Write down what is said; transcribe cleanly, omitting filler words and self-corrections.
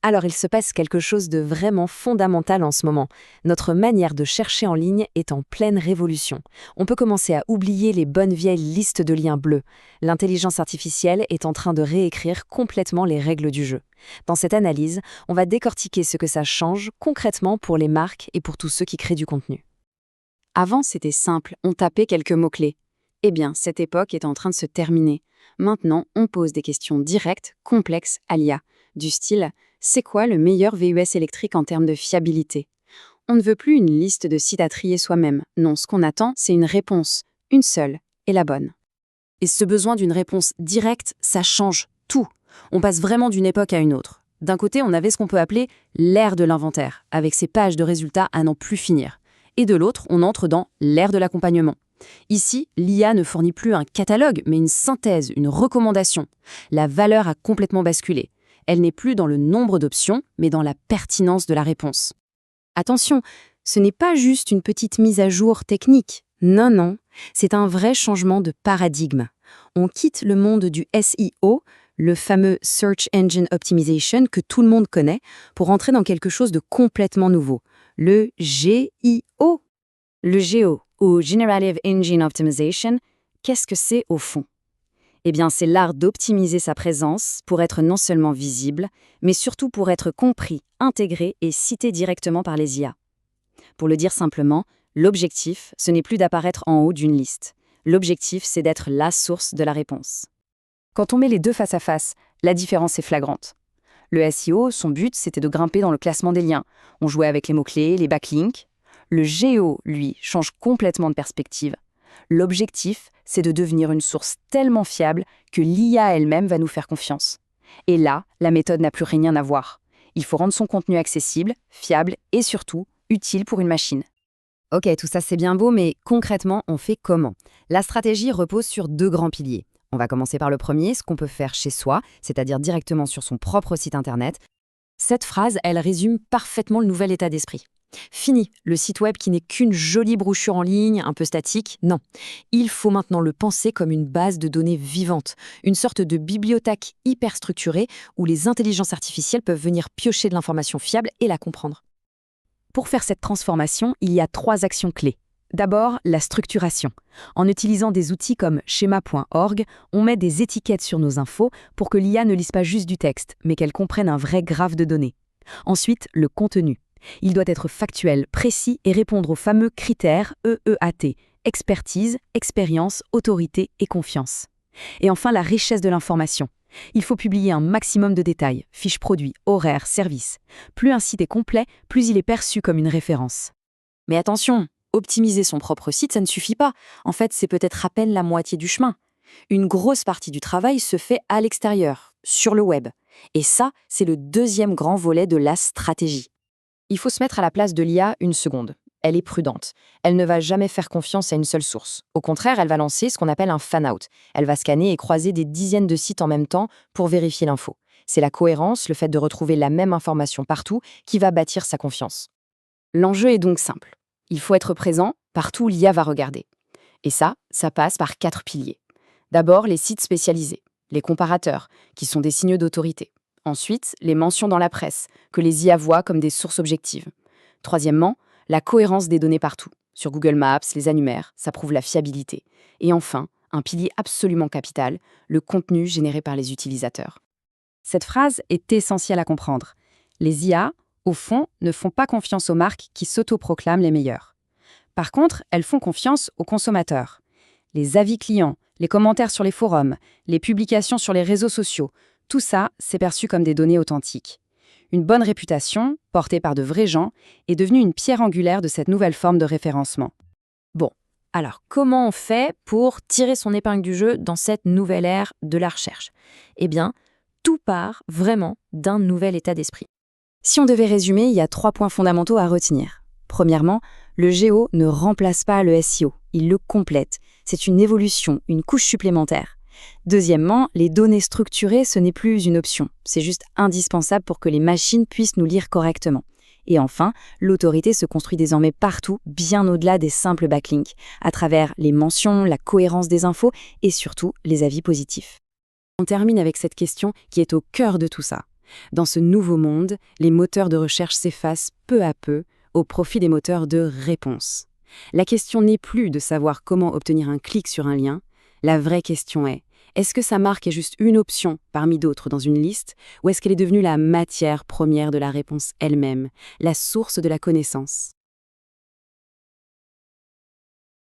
Alors il se passe quelque chose de vraiment fondamental en ce moment. Notre manière de chercher en ligne est en pleine révolution. On peut commencer à oublier les bonnes vieilles listes de liens bleus. L'intelligence artificielle est en train de réécrire complètement les règles du jeu. Dans cette analyse, on va décortiquer ce que ça change concrètement pour les marques et pour tous ceux qui créent du contenu. Avant, c'était simple, on tapait quelques mots-clés. Eh bien, cette époque est en train de se terminer. Maintenant, on pose des questions directes, complexes à l'IA, du style « C'est quoi le meilleur VUS électrique en termes de fiabilité ?» On ne veut plus une liste de sites à trier soi-même. Non, ce qu'on attend, c'est une réponse, une seule, et la bonne. Et ce besoin d'une réponse directe, ça change tout. On passe vraiment d'une époque à une autre. D'un côté, on avait ce qu'on peut appeler l'ère de l'inventaire, avec ses pages de résultats à n'en plus finir. Et de l'autre, on entre dans l'ère de l'accompagnement. Ici, l'IA ne fournit plus un catalogue, mais une synthèse, une recommandation. La valeur a complètement basculé. Elle n'est plus dans le nombre d'options, mais dans la pertinence de la réponse. Attention, ce n'est pas juste une petite mise à jour technique. Non, non, c'est un vrai changement de paradigme. On quitte le monde du SEO, le fameux Search Engine Optimization que tout le monde connaît, pour entrer dans quelque chose de complètement nouveau, le GIO. Le GO, ou Generative Engine Optimization, qu'est-ce que c'est au fond ? Eh bien, c'est l'art d'optimiser sa présence pour être non seulement visible, mais surtout pour être compris, intégré et cité directement par les IA. Pour le dire simplement, l'objectif, ce n'est plus d'apparaître en haut d'une liste. L'objectif, c'est d'être la source de la réponse. Quand on met les deux face à face, la différence est flagrante. Le SEO, son but, c'était de grimper dans le classement des liens. On jouait avec les mots-clés, les backlinks. Le GO, lui, change complètement de perspective. L'objectif, c'est de devenir une source tellement fiable que l'IA elle-même va nous faire confiance. Et là, la méthode n'a plus rien à voir. Il faut rendre son contenu accessible, fiable et surtout utile pour une machine. Ok, tout ça c'est bien beau, mais concrètement, on fait comment ? La stratégie repose sur deux grands piliers. On va commencer par le premier, ce qu'on peut faire chez soi, c'est-à-dire directement sur son propre site internet. Cette phrase, elle résume parfaitement le nouvel état d'esprit. Fini le site web qui n'est qu'une jolie brochure en ligne, un peu statique. Non, il faut maintenant le penser comme une base de données vivante, une sorte de bibliothèque hyper structurée où les intelligences artificielles peuvent venir piocher de l'information fiable et la comprendre. Pour faire cette transformation, il y a 3 actions clés. D'abord, la structuration. En utilisant des outils comme schema.org, on met des étiquettes sur nos infos pour que l'IA ne lise pas juste du texte, mais qu'elle comprenne un vrai graphe de données. Ensuite, le contenu. Il doit être factuel, précis et répondre aux fameux critères EEAT, expertise, expérience, autorité et confiance. Et enfin, la richesse de l'information. Il faut publier un maximum de détails, fiches produits, horaires, services. Plus un site est complet, plus il est perçu comme une référence. Mais attention, optimiser son propre site, ça ne suffit pas. En fait, c'est peut-être à peine la moitié du chemin. Une grosse partie du travail se fait à l'extérieur, sur le web. Et ça, c'est le deuxième grand volet de la stratégie. Il faut se mettre à la place de l'IA une seconde. Elle est prudente. Elle ne va jamais faire confiance à une seule source. Au contraire, elle va lancer ce qu'on appelle un fan-out. Elle va scanner et croiser des dizaines de sites en même temps pour vérifier l'info. C'est la cohérence, le fait de retrouver la même information partout, qui va bâtir sa confiance. L'enjeu est donc simple. Il faut être présent partout où l'IA va regarder. Et ça passe par 4 piliers. D'abord, les sites spécialisés, les comparateurs, qui sont des signaux d'autorité. Ensuite, les mentions dans la presse, que les IA voient comme des sources objectives. Troisièmement, la cohérence des données partout. Sur Google Maps, les annuaires, ça prouve la fiabilité. Et enfin, un pilier absolument capital, le contenu généré par les utilisateurs. Cette phrase est essentielle à comprendre. Les IA, au fond, ne font pas confiance aux marques qui s'autoproclament les meilleures. Par contre, elles font confiance aux consommateurs. Les avis clients, les commentaires sur les forums, les publications sur les réseaux sociaux, tout ça, c'est perçu comme des données authentiques. Une bonne réputation, portée par de vrais gens, est devenue une pierre angulaire de cette nouvelle forme de référencement. Bon, alors comment on fait pour tirer son épingle du jeu dans cette nouvelle ère de la recherche ? Eh bien, tout part vraiment d'un nouvel état d'esprit. Si on devait résumer, il y a 3 points fondamentaux à retenir. Premièrement, le GO ne remplace pas le SEO, il le complète. C'est une évolution, une couche supplémentaire. Deuxièmement, les données structurées, ce n'est plus une option. C'est juste indispensable pour que les machines puissent nous lire correctement. Et enfin, l'autorité se construit désormais partout, bien au-delà des simples backlinks, à travers les mentions, la cohérence des infos et surtout les avis positifs. On termine avec cette question qui est au cœur de tout ça. Dans ce nouveau monde, les moteurs de recherche s'effacent peu à peu au profit des moteurs de réponse. La question n'est plus de savoir comment obtenir un clic sur un lien. La vraie question est-ce que sa marque est juste une option parmi d'autres dans une liste, ou est-ce qu'elle est devenue la matière première de la réponse elle-même, la source de la connaissance ?